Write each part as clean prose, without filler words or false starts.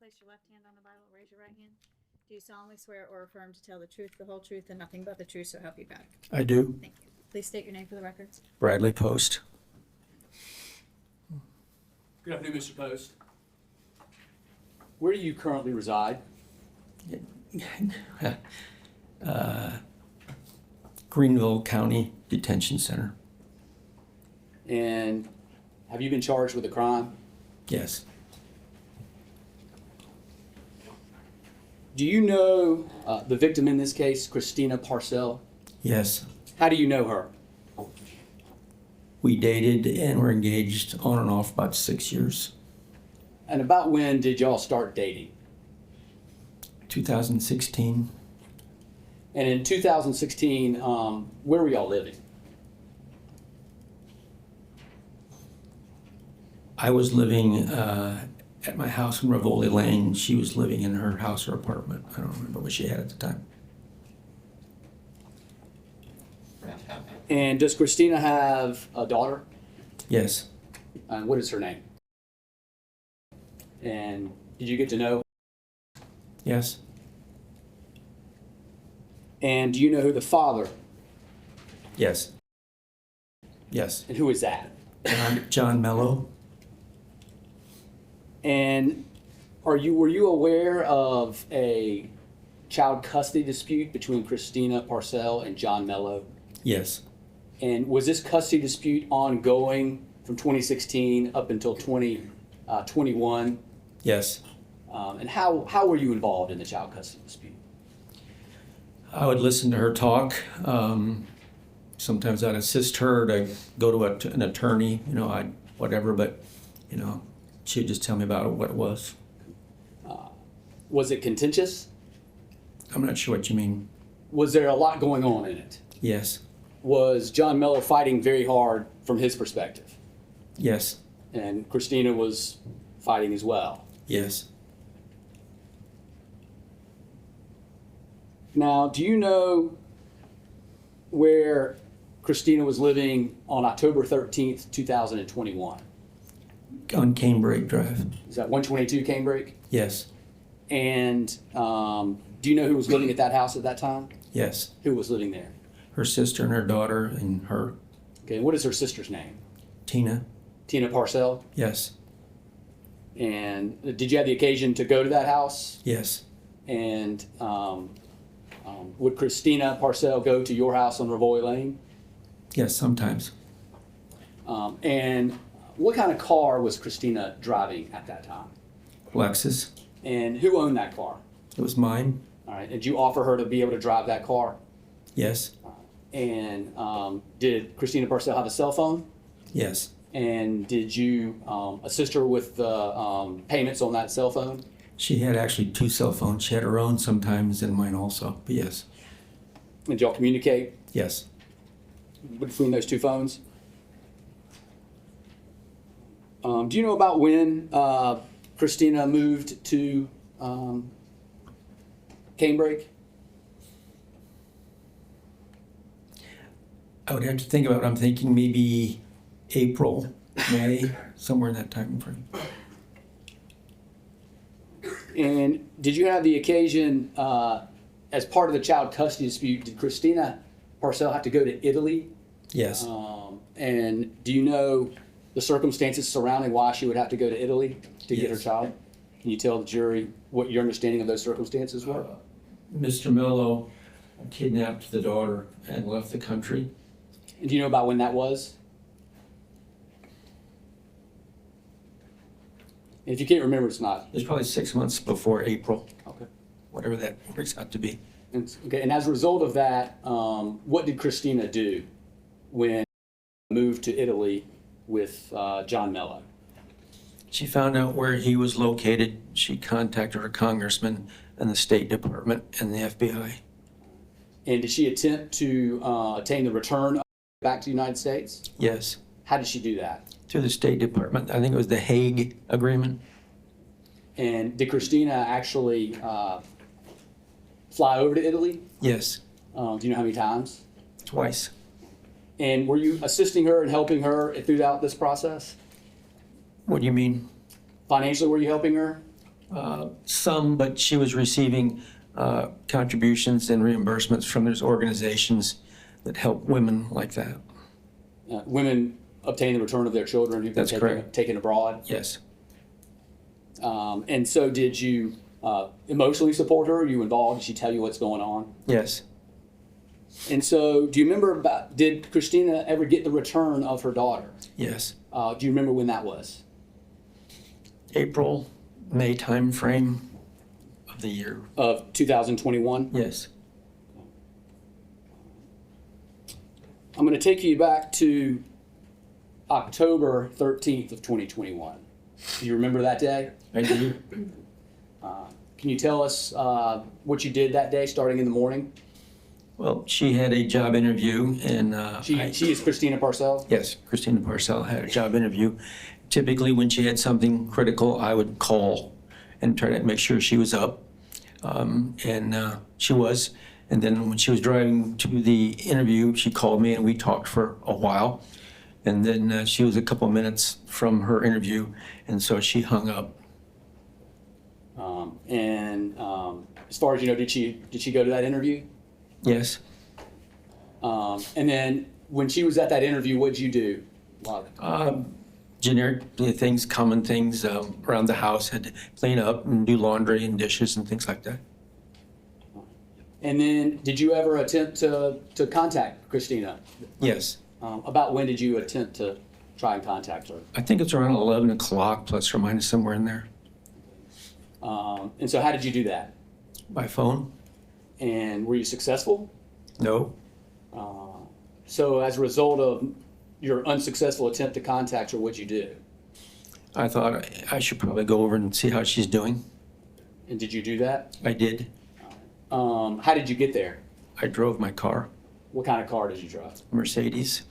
Place your left hand on the Bible, raise your right hand. Do you solemnly swear or affirm to tell the truth, the whole truth, and nothing but the truth, so help you God? I do. Thank you. Please state your name for the records. Bradley Post. Good afternoon, Mr. Post. Where do you currently reside? Greenville County Detention Center. And have you been charged with a crime? Yes. Do you know the victim in this case, Christina Parcell? Yes. How do you know her? We dated and were engaged on and off about 6 years. And about when did y'all start dating? 2016. And in 2016, where were y'all living? I was living at my house in Rivoli Lane. She was living in her house or apartment. I don't remember what she had at the time. And does Christina have a daughter? Yes. And what is her name? And did you get to know? Yes. And do you know who the father? Yes. Yes. And who is that? John Mello. And were you aware of a child custody dispute between Christina Parcell and John Mello? Yes. And was this custody dispute ongoing from 2016 up until 2021? Yes. And how were you involved in the child custody dispute? I would listen to her talk. Sometimes I'd assist her to go to an attorney, whatever, but, she'd just tell me about what it was. Was it contentious? I'm not sure what you mean. Was there a lot going on in it? Yes. Was John Mello fighting very hard from his perspective? Yes. And Christina was fighting as well? Yes. Now, do you know where Christina was living on October 13th, 2021? On Canebrake Drive. Is that 122 Canebrake? Yes. And do you know who was living at that house at that time? Yes. Who was living there? Her sister and her daughter and her. Okay, and what is her sister's name? Tina. Tina Parcell? Yes. And did you have the occasion to go to that house? Yes. And would Christina Parcell go to your house on Rivoli Lane? Yes, sometimes. And what kind of car was Christina driving at that time? Lexus. And who owned that car? It was mine. All right. Did you offer her to be able to drive that car? Yes. And did Christina Parcell have a cell phone? Yes. And did you assist her with the payments on that cell phone? She had actually 2 cell phones. She had her own sometimes and mine also, but yes. And did y'all communicate Yes. between those 2 phones? Do you know about when Christina moved to Canebrake? I would have to think about it. I'm thinking maybe April, May, somewhere in that time frame. And did you have the occasion, as part of the child custody dispute, did Christina Parcell have to go to Italy? Yes. And do you know the circumstances surrounding why she would have to go to Italy to get her Yes. child? Can you tell the jury what your understanding of those circumstances were? Mr. Mello kidnapped the daughter and left the country. And do you know about when that was? And if you can't remember, it's not. It was probably 6 months before April, Okay. whatever that works out to be. Okay. And as a result of that, what did Christina do when she moved to Italy with John Mello? She found out where he was located. She contacted her congressman and the State Department and the FBI. And did she attempt to attain the return back to the United States? Yes. How did she do that? Through the State Department. I think it was the Hague Agreement. And did Christina actually fly over to Italy? Yes. Do you know how many times? Twice. And were you assisting her and helping her throughout this process? What do you mean? Financially, were you helping her? Some, but she was receiving contributions and reimbursements from those organizations that help women like that. Women obtain the return of their children who've been That's correct. taken abroad. Yes. And so did you emotionally support her? Are you involved? Did she tell you what's going on? Yes. And so do you remember did Christina ever get the return of her daughter? Yes. Do you remember when that was? April, May time frame of the year. Of 2021? Yes. I'm going to take you back to October 13th of 2021. Do you remember that day? I do. Can you tell us what you did that day starting in the morning? Well, she had a job interview, and She is Christina Parcells? yes, Christina Parcell had a job interview. Typically, when she had something critical, I would call and try to make sure she was up, and she was. And then when she was driving to the interview, she called me, and we talked for a while. And then she was a couple of minutes from her interview, and so she hung up. As far as you know, did she go to that interview? Yes. And then when she was at that interview, what did you do? Generic things, common things around the house. Had to clean up and do laundry and dishes and things like that. And then did you ever attempt to contact Christina? Yes. About when did you attempt to try and contact her? I think it's around 11 o'clock, plus or minus somewhere in there. And so how did you do that? By phone? And were you successful? No. So as a result of your unsuccessful attempt to contact her, what'd you do? I thought I should probably go over and see how she's doing. And did you do that? I did. How did you get there? I drove my car, What kind of car did you drive? Mercedes.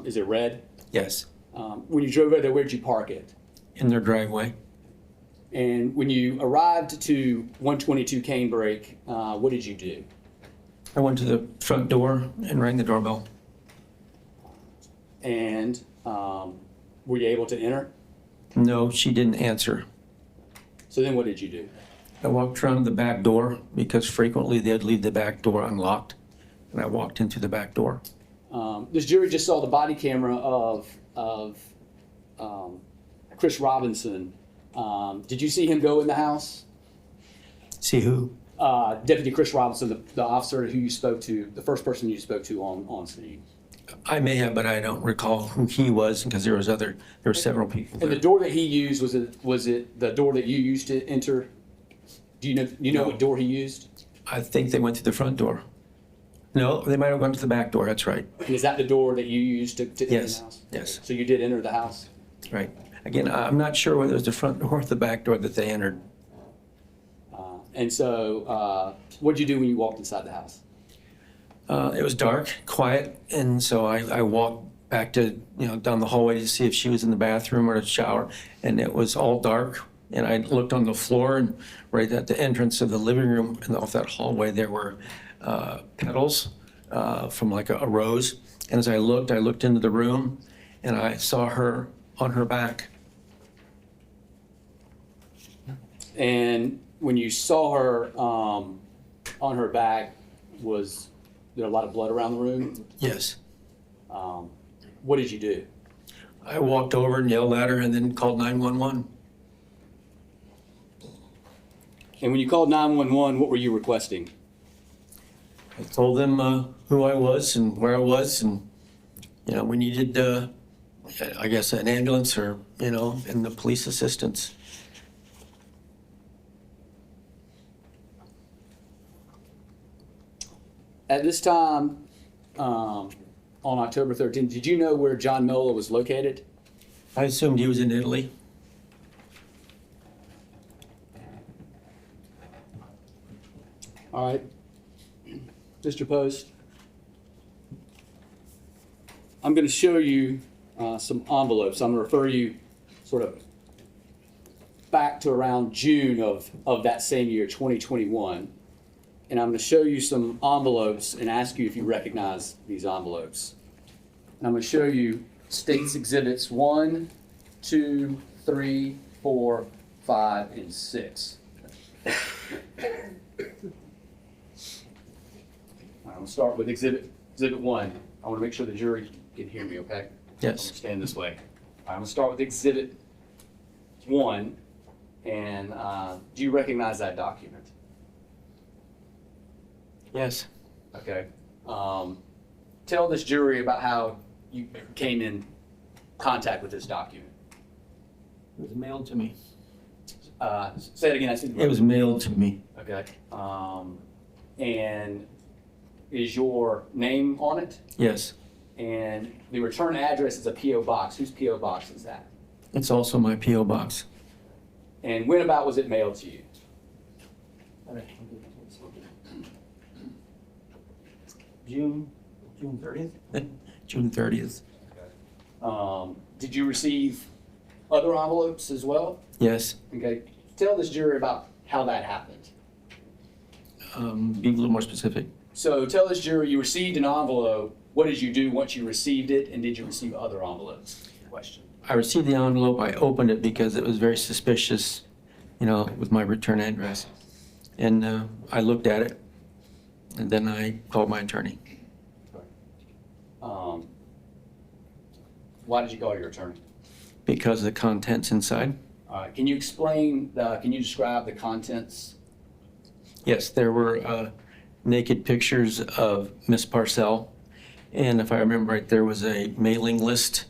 Is it red? Yes. When you drove over there, where'd you park it? In their driveway. And when you arrived to 122 Canebrake, what did you do? I went to the front door and rang the doorbell. And were you able to enter? No, she didn't answer. So then what did you do? I walked around the back door because frequently they'd leave the back door unlocked, and I walked into the back door. This jury just saw the body camera of Chris Robinson. Did you see him go in the house? See who? Deputy Chris Robinson, the officer who you spoke to, the first person you spoke to on scene. I may have, but I don't recall who he was because there were several people And the there. door that he used, was it the door that you used to enter? Do you know No. what door he used? I think they went to the front door. No, they might have gone to the back door. That's right. And is that the door that you used to enter Yes. the house? Yes. So you did enter the house? Right. Again, I'm not sure whether it was the front door or the back door that they entered. And so what did you do when you walked inside the house? It was dark, quiet, and so I walked back to, down the hallway to see if she was in the bathroom or the shower, and it was all dark. And I looked on the floor, and right at the entrance of the living room and off that hallway, there were petals from like a rose. And as I looked into the room, and I saw her on her back. And when you saw her on her back, was there a lot of blood around the room? Yes. What did you do? I walked over and yelled at her and then called 911. And when you called 911, what were you requesting? I told them who I was and where I was, and we needed, I guess, an ambulance or and the police assistance. At this time, on October 13th, did you know where John Mola was located? I assumed he was in Italy. All right. Mr. Post, I'm going to show you some envelopes. I'm going to refer you sort of back to around June of that same year, 2021. And I'm going to show you some envelopes and ask you if you recognize these envelopes. And I'm going to show you States Exhibits 1, 2, 3, 4, 5, and 6. All right, I'm gonna start with exhibit 1. I want to make sure the jury can hear me, okay? Yes. I'm gonna stand this way. All right, I'm gonna start with exhibit 1. And do you recognize that document? Yes. Okay. Tell this jury about how you came in contact with this document. It was mailed to me. Say it again. I see. It was mailed to me. Okay. And is your name on it? Yes. And the return address is a P.O. box. Whose P.O. box is that? It's also my P.O. box. And when about was it mailed to you? June 30th? June 30th. Did you receive other envelopes as well? Yes. Okay. Tell this jury about how that happened. Be a little more specific. So tell this jury you received an envelope. What did you do once you received it, and did you receive other envelopes? Question. I received the envelope. I opened it because it was very suspicious, with my return address. And I looked at it, and then I called my attorney. Why did you call your attorney? Because of the contents inside. All right. Can you describe the contents? Yes, there were naked pictures of Miss Parcell. And if I remember right, there was a mailing list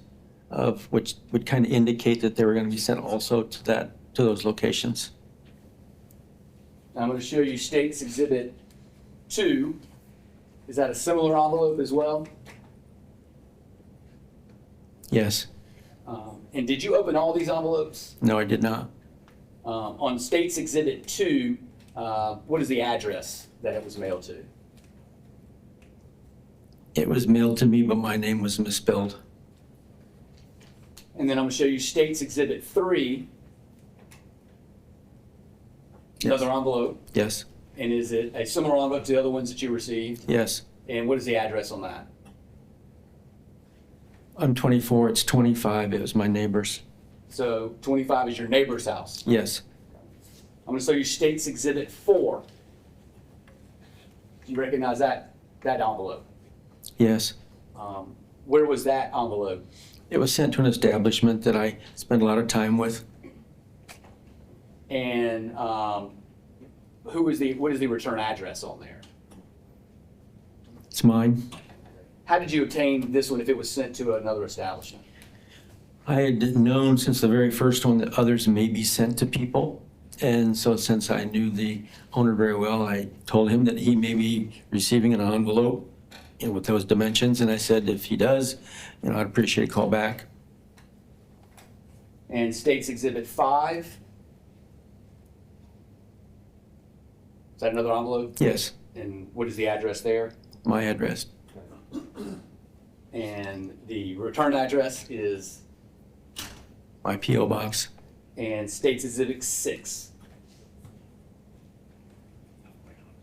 of which would kind of indicate that they were going to be sent also to those locations. I'm going to show you State's Exhibit 2. Is that a similar envelope as well? Yes. And did you open all these envelopes? No, I did not. On State's Exhibit 2, what is the address that it was mailed to? It was mailed to me, but my name was misspelled. And then I'm going to show you State's Exhibit 3. Another envelope. Yes. And is it a similar envelope to the other ones that you received? Yes. And what is the address on that? I'm 24. It's 25. It was my neighbor's. So 25 is your neighbor's house. Yes. I'm going to show you State's Exhibit 4. Do you recognize that envelope? Yes. Where was that envelope? It was sent to an establishment that I spent a lot of time with. And what is the return address on there? It's mine. How did you obtain this one if it was sent to another establishment? I had known since the very first one that others may be sent to people. And so since I knew the owner very well, I told him that he may be receiving an envelope with those dimensions. And I said, if he does, I'd appreciate a call back. And State's Exhibit 5. Is that another envelope? Yes, And what is the address there? my address. And the return address is, My P.O. box. and State's Exhibit 6.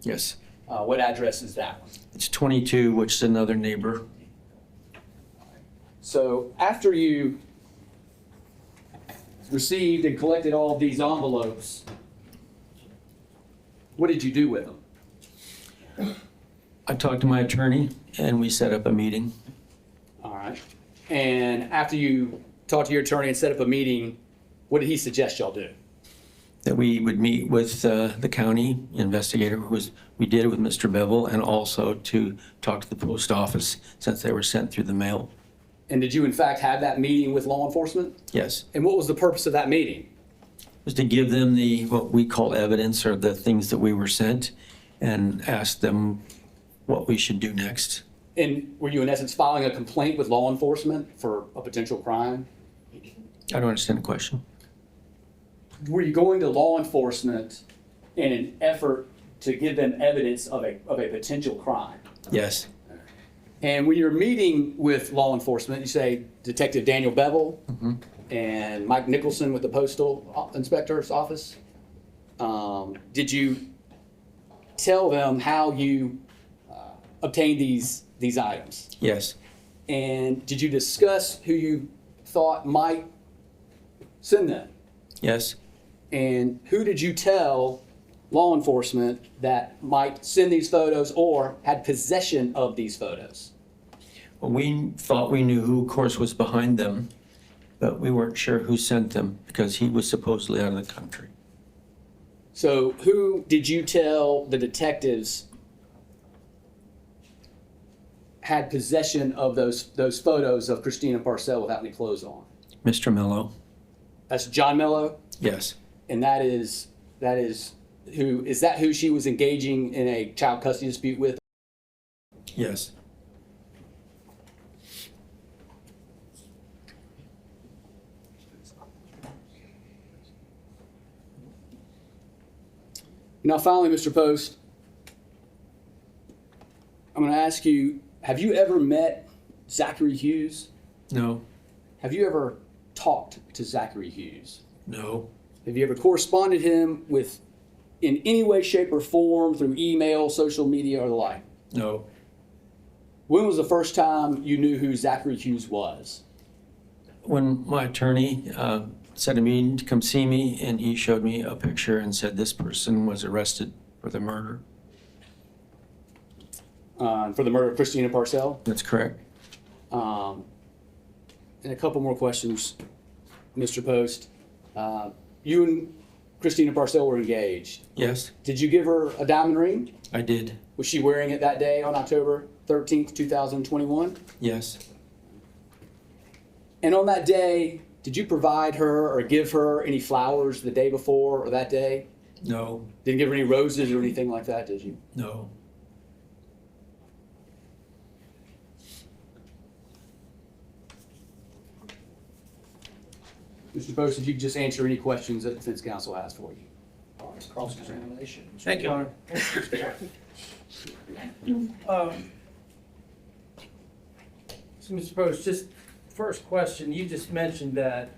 Yes. What address is that one? It's 22, which is another neighbor. So after you received and collected all of these envelopes, what did you do with them? I talked to my attorney and we set up a meeting. All right. And after you talked to your attorney and set up a meeting, what did he suggest y'all do? That we would meet with the county investigator, we did it with Mr. Bevel, and also to talk to the post office since they were sent through the mail. And did you in fact have that meeting with law enforcement? Yes. And what was the purpose of that meeting? It was to give them what we call evidence, or the things that we were sent, and ask them what we should do next. And were you in essence filing a complaint with law enforcement for a potential crime? I don't understand the question. Were you going to law enforcement in an effort to give them evidence of a potential crime? Yes. And when you're meeting with law enforcement, you say Detective Daniel Bevel and Mike Nicholson with the Postal Inspector's Office. Did you tell them how you obtained these items? Yes. And did you discuss who you thought might send them? Yes. And who did you tell law enforcement that might send these photos or had possession of these photos? Well, we thought we knew who, of course, was behind them, but we weren't sure who sent them because he was supposedly out of the country. So who did you tell the detectives had possession of those photos of Christina Parcell without any clothes on? Mr. Mello? That's John Mello, Yes. and that is who she was engaging in a child custody dispute with? Yes. Now, finally, Mr. Post, I'm going to ask you, have you ever met Zachary Hughes? No. Have you ever talked to Zachary Hughes? No. Have you ever corresponded him with, in any way, shape, or form, through email, social media, or the like? No. When was the first time you knew who Zachary Hughes was? When my attorney set a meeting to come see me, and he showed me a picture and said this person was arrested for the murder. For the murder of Christina Parcell? That's correct. And a couple more questions, Mr. Post. You and Christina Parcell were engaged. Yes, Did you give her a diamond ring? I did. Was she wearing it that day on October 13th, 2021? Yes. And on that day, did you provide her or give her any flowers the day before or that day? No. Didn't give her any roses or anything like that, did you? No. Mr. Post, if you could just answer any questions that the defense counsel has for you. Cross-examination. Thank you, Honor. So, Mr. Post, just first question, you just mentioned that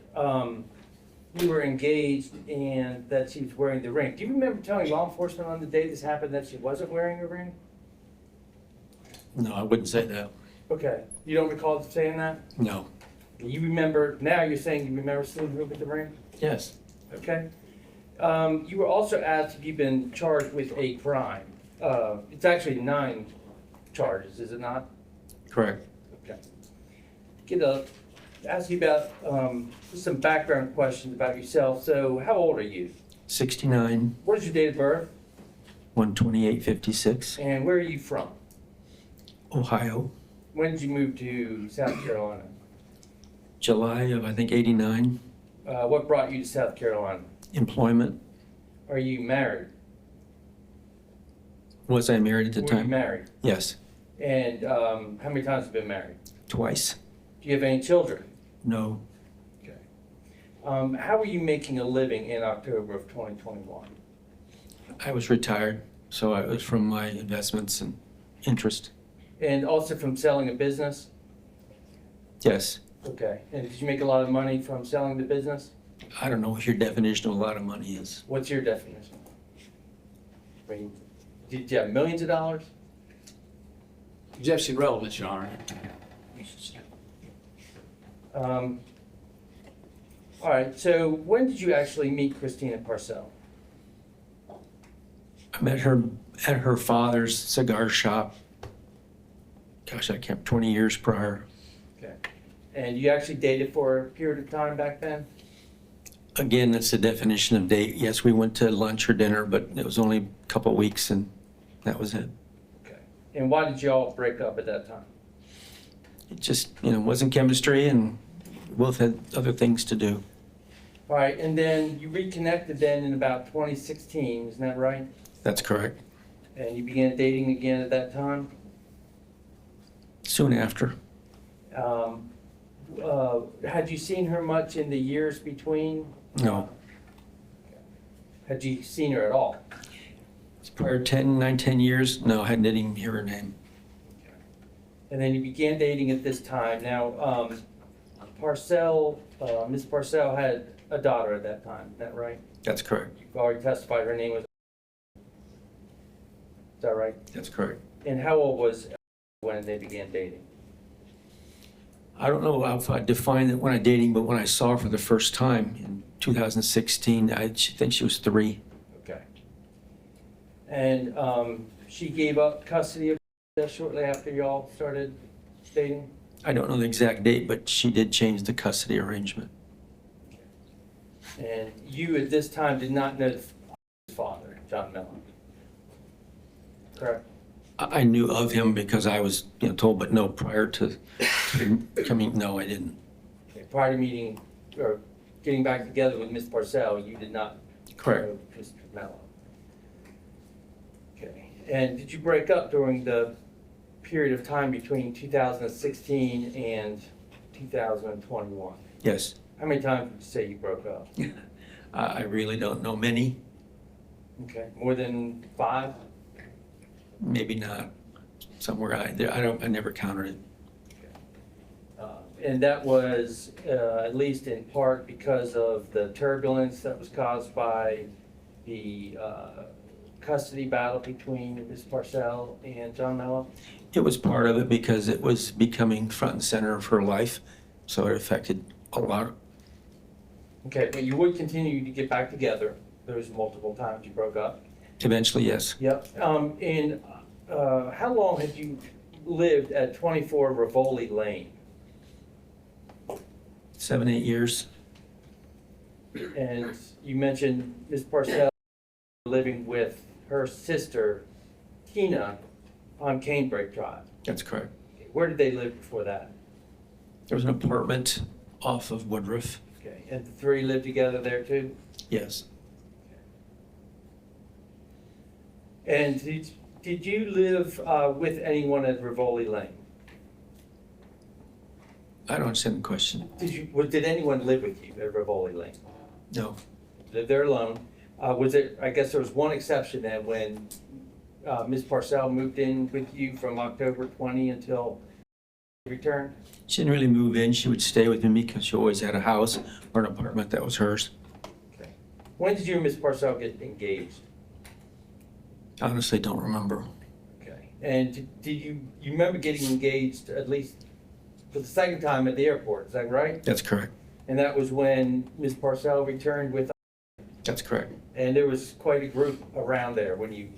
you were engaged and that she was wearing the ring. Do you remember telling law enforcement on the day this happened that she wasn't wearing a ring? No, I wouldn't say that. Okay, you don't recall saying that? No. You remember, now you're saying you remember seeing her with the ring? Yes. Okay. You were also asked if you've been charged with a crime. It's actually 9 charges, is it not? Correct. Okay. Ask you about some background questions about yourself. So, how old are you? 69, What is your date of birth? 12856, And where are you from? Ohio. When did you move to South Carolina? July of, I think, 89. What brought you to South Carolina? Employment. Are you married? Was I married at the Were you time? married? Yes. And how many times have you been married? Twice. Do you have any children? No. Okay. How were you making a living in October of 2021? I was retired, so I was from my investments and interest. And also from selling a business? Yes. Okay. And did you make a lot of money from selling the business? I don't know what your definition of a lot of money is. What's your definition? I mean, did you have millions of dollars? Objection relevance, Your Honor. All right, so when did you actually meet Christina Parcell? I met her at her father's cigar shop. Gosh, I can't, 20 years prior. Okay. And you actually dated for a period of time back then? Again, that's the definition of date. Yes, we went to lunch or dinner, but it was only a couple of weeks and that was it. Okay. And why did you all break up at that time? It just, wasn't chemistry and we both had other things to do. All right, and then you reconnected then in about 2016, isn't that right? That's correct. And you began dating again at that time? Soon after. Had you seen her much in the years between? No. Had you seen her at all? Prior 10 years, no, I hadn't even hear her name. And then you began dating at this time. Now, Miss Parcell had a daughter at that time, is that right? That's correct. You've already testified her name was. Is that right? That's correct. And how old was when they began dating? I don't know if I defined it when I dating, but when I saw her for the first time in 2016, I think she was 3. Okay. And she gave up custody of her shortly after y'all started dating? I don't know the exact date, but she did change the custody arrangement. And you at this time did not know the father, John Mellon? Correct? I knew of him because I was, told, but no, prior to coming, no, I didn't. Okay. Prior to meeting or getting back together with Ms. Parcell, you did not Correct. know Mr. Mellon? Okay. And did you break up during the period of time between 2016 and 2021? Yes. How many times would you say you broke up? I really don't know many, Okay, more than 5? maybe not. Somewhere I never counted it. And that was at least in part because of the turbulence that was caused by the custody battle between Ms. Parcell and John Mellon? It was part of it because it was becoming front and center of her life, so it affected a lot. Okay, but you would continue to get back together. There was multiple times you broke up. Eventually, yes. Yep. And how long had you lived at 24 Rivoli Lane? 7, 8 years. And you mentioned Ms. Parcell living with her sister, Tina, on Canebrake Drive. That's correct. Where did they live before that? There was an apartment off of Woodruff. Okay, and the 3 lived together there too? Yes. And did you live with anyone at Rivoli Lane? I don't understand the question. Did anyone live with you at Rivoli Lane? No. Lived there alone? I guess there was one exception then when Ms. Parcell moved in with you from October 20 until return? She didn't really move in. She would stay with me because she always had a house or an apartment that was hers. Okay. When did you and Ms. Parcell get engaged? Honestly, don't remember. Okay. And did you remember getting engaged at least for the second time at the airport, is that right? That's correct. And that was when Ms. Parcell returned with, That's correct. and there was quite a group around there when you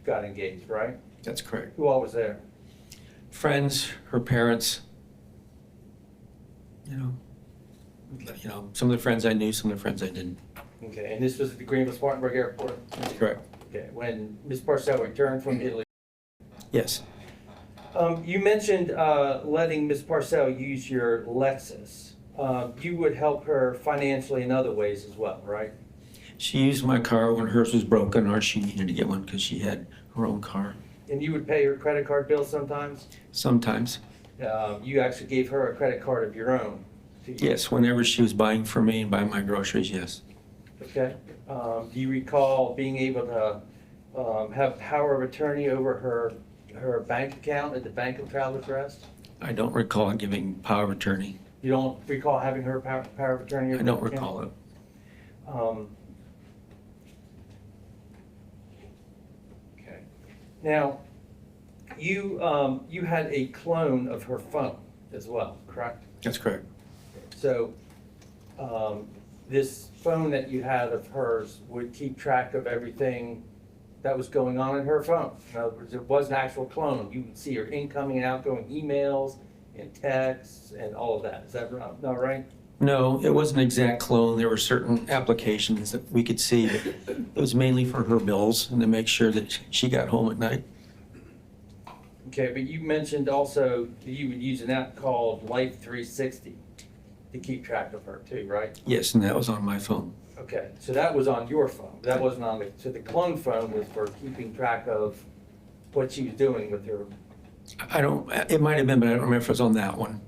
got engaged, right? That's correct. Who all was there? Friends, her parents, some of the friends I knew, some of the friends I didn't. Okay, and this was at the Greenville-Spartanburg Airport? That's correct. Okay, when Ms. Parcell returned from Italy. Yes. You mentioned letting Ms. Parcell use your Lexus. You would help her financially in other ways as well, right? She used my car when hers was broken or she needed to get one because she had her own car. And you would pay her credit card bills sometimes? Sometimes. You actually gave her a credit card of your own? to use. Yes, whenever she was buying for me and buying my groceries, yes. Okay. Do you recall being able to have power of attorney over her bank account at the Bank of Travelers Rest? I don't recall giving power of attorney. You don't recall having her power of attorney over I don't her account? recall it. Okay. Now, you had a clone of her phone as well, correct? That's correct. So, this phone that you had of hers would keep track of everything that was going on in her phone. In other words, it was an actual clone. You would see her incoming and outgoing emails and texts and all of that. Is that not right? No, it wasn't an exact clone. There were certain applications that we could see. It was mainly for her bills and to make sure that she got home at night. Okay, but you mentioned also that you would use an app called Life 360 to keep track of her too, right? Yes, and that was on my phone. Okay, so that was on your phone. That wasn't on the, so the clone phone was for keeping track of what she was doing with her. It might have been, but I don't remember if it was on that one.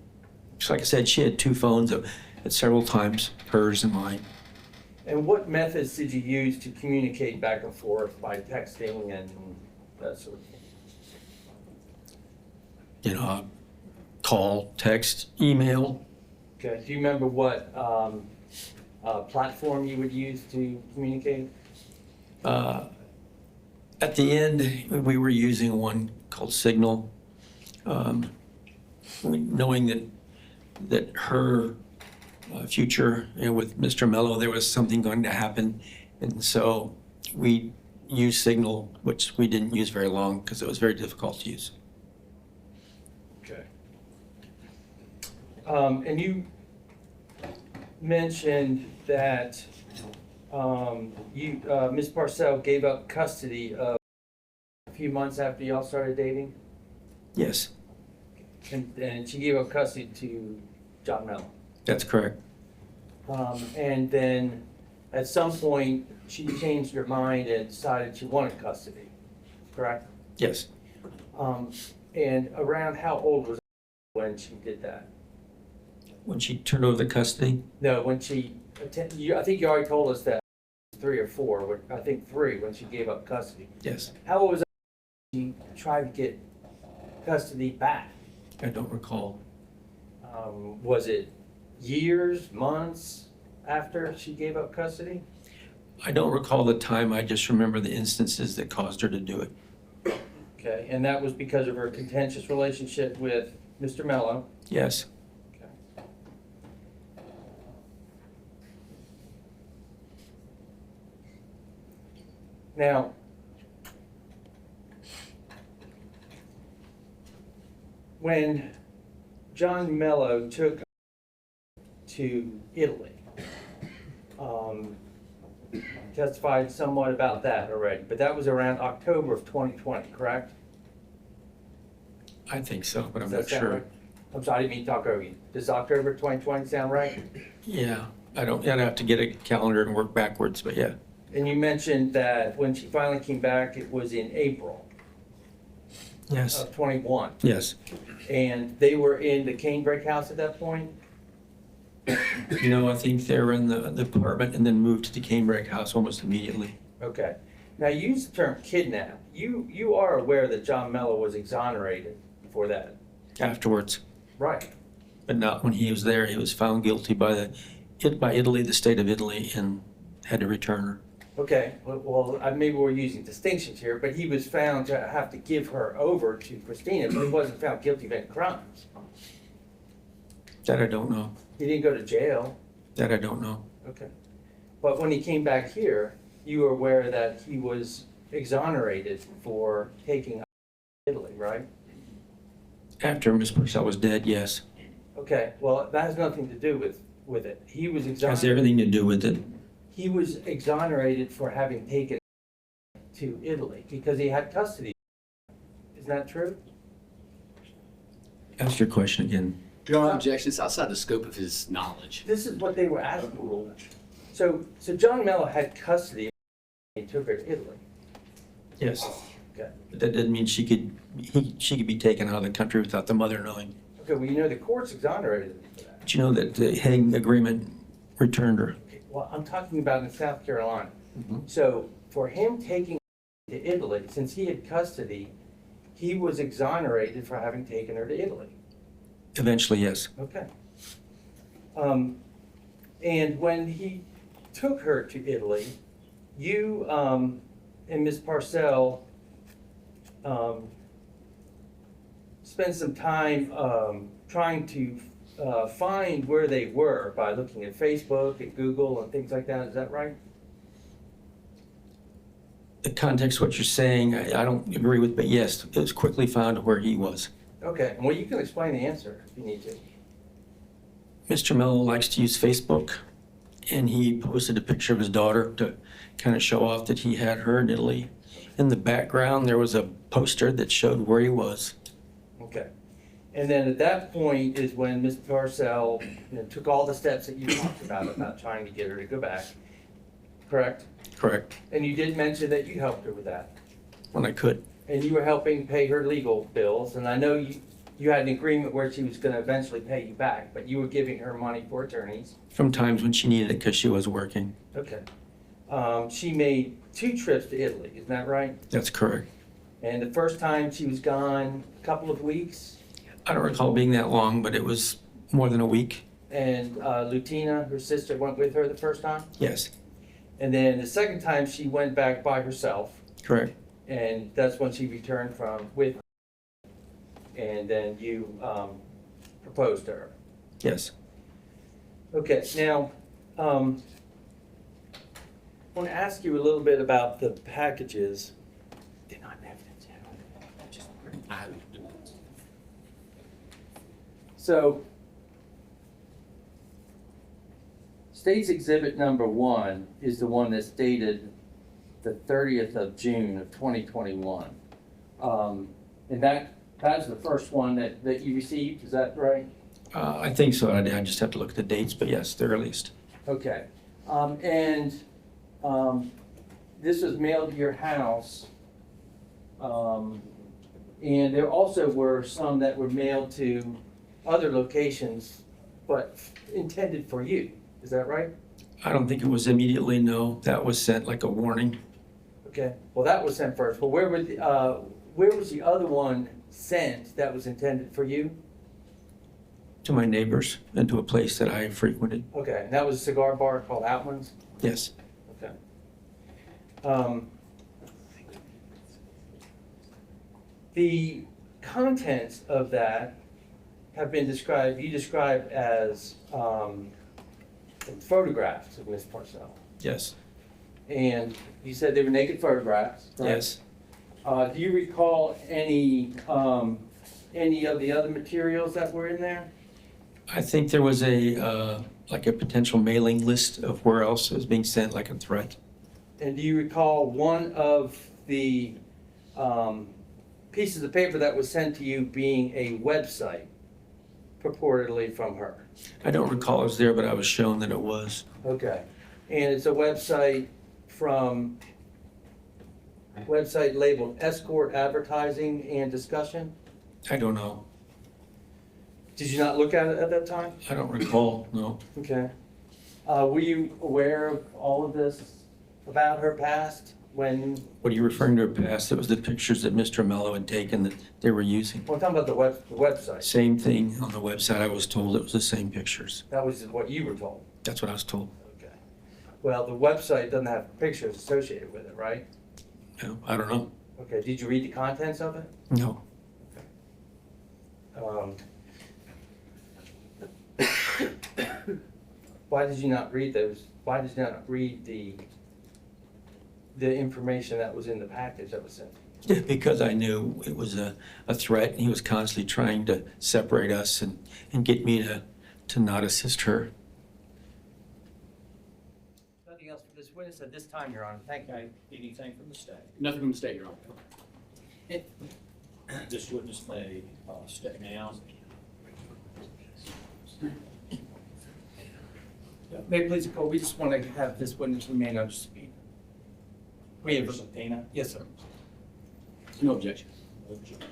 Just like I said, she had 2 phones at several times, hers and mine. And what methods did you use to communicate back and forth by texting and that sort of thing? Call, text, email. Okay, do you remember what platform you would use to communicate? At the end, we were using one called Signal, knowing that that her future, with Mr. Mello, there was something going to happen. And so we used Signal, which we didn't use very long because it was very difficult to use. Okay. And you mentioned that Ms. Parcell gave up custody of a few months after y'all started dating, Yes, and she gave up custody to John Mello. that's correct. And then at some point, she changed her mind and decided she wanted custody, correct? Yes. And around how old was when she did that? When she turned over the custody, No, when she, I think you already told us that 3 or 4, I think 3 when she gave up custody. yes. How old was she tried to get custody back? I don't recall. Was it years, months after she gave up custody? I don't recall the time. I just remember the instances that caused her to do it. Okay, and that was because of her contentious relationship with Mr. Mello. Yes. Okay. Now, when John Mello took to Italy, testified somewhat about that already, but that was around October of 2020, correct? I think so, but I'm Does not that sound sure. right? I'm sorry, I didn't mean to talk over you. Does October 2020 sound right? Yeah, I'd have to get a calendar and work backwards, but yeah. And you mentioned that when she finally came back, it was in April Yes. of 21. Yes. And they were in the canebrake house at that point? I think they were in the apartment and then moved to the canebrake house almost immediately. Okay. Now, you used the term kidnap. You are aware that John Mello was exonerated for that, Afterwards, right? but not when he was there. He was found guilty by Italy, the state of Italy, and had to return her. Okay, well, maybe we're using distinctions here, but he was found to have to give her over to Christina, but he wasn't found guilty of any crimes. That I don't know. He didn't go to jail. That I don't know. Okay. But when he came back here, you were aware that he was exonerated for taking Italy, right? After Miss Purcell was dead, yes. Okay, well, that has nothing to do with it. He was Has exonerated. everything to do with it. He was exonerated for having taken to Italy because he had custody. Isn't that true? Ask your question again. Beyond objection, it's outside the scope of his knowledge. This is what they were asking. So John Mello had custody. He took her to Italy. Yes. Okay. But that didn't mean she could be taken out of the country without the mother knowing. Okay, well, the court's exonerated him for that. But you know that the Hague Agreement returned her. Okay, well, I'm talking about in South Carolina. Mhm. So for him taking to Italy, since he had custody, he was exonerated for having taken her to Italy. Eventually, yes. Okay. And when he took her to Italy, you and Ms. Parcell spent some time trying to find where they were by looking at Facebook and Google and things like that. Is that right? The context of what you're saying, I don't agree with, but yes, it was quickly found where he was. Okay. Well, you can explain the answer if you need to. Mr. Mello likes to use Facebook, and he posted a picture of his daughter to kind of show off that he had her in Italy. In the background, there was a poster that showed where he was. Okay. And then at that point is when Ms. Parcell took all the steps that you talked about trying to get her to go back. Correct? Correct. And you did mention that you helped her with that. When I could. And you were helping pay her legal bills, and I know you had an agreement where she was gonna eventually pay you back, but you were giving her money for attorneys. From times when she needed it because she was working. Okay. She made 2 trips to Italy, isn't that right? That's correct. And the first time she was gone a couple of weeks, I don't recall being that long, but it was more than a week. and Lutina, her sister, went with her the first time. Yes, And then the second time she went back by herself, correct. and that's when she returned from with her. And then you proposed to her. Yes. Okay, now, I want to ask you a little bit about the packages. They're not in evidence yet. So, State's Exhibit number 1 is the one that's dated the 30th of June of 2021. And that's the first one that you received, is that right? I think so. I just have to look at the dates, but yes, the earliest. Okay. This was mailed to your house. And there also were some that were mailed to other locations, but intended for you. Is that right? I don't think it was immediately, no. That was sent like a warning. Okay. Well, that was sent first. But where was the other one sent that was intended for you? To my neighbors and to a place that I frequented. Okay. And that was a cigar bar called Outlands? Yes. Okay. The contents of that have been described, you described as photographs of Miss Parcell. Yes. And you said they were naked photographs, right? Yes. Do you recall any of the other materials that were in there? I think there was a like a potential mailing list of where else it was being sent, like a threat. And do you recall one of the pieces of paper that was sent to you being a website purportedly from her? I don't recall it was there, but I was shown that it was. Okay. And it's a website labeled Escort Advertising and Discussion? I don't know. Did you not look at it at that time? I don't recall, no. Okay. Were you aware of all of this about her past when, What are you referring to her past? It was the pictures that Mr. Mello had taken that they were using. well, I'm talking about the website. Same thing on the website. I was told it was the same pictures. That was what you were told. That's what I was told. Okay. Well, the website doesn't have pictures associated with it, right? No, I don't know. Okay, did you read the contents of it? No. Why did you not read those? Why did you not read the information that was in the package that was sent? Because I knew it was a threat, and he was constantly trying to separate us and get me to not assist her. Nothing else for this witness at this time, Your Honor. Thank you. Okay, anything from the state? Nothing from the state, Your Honor. This witness may step down. May it please the court, we just want to have this witness remain under subpoena. We have a Subpoena? Yes, sir. No objection. No objection.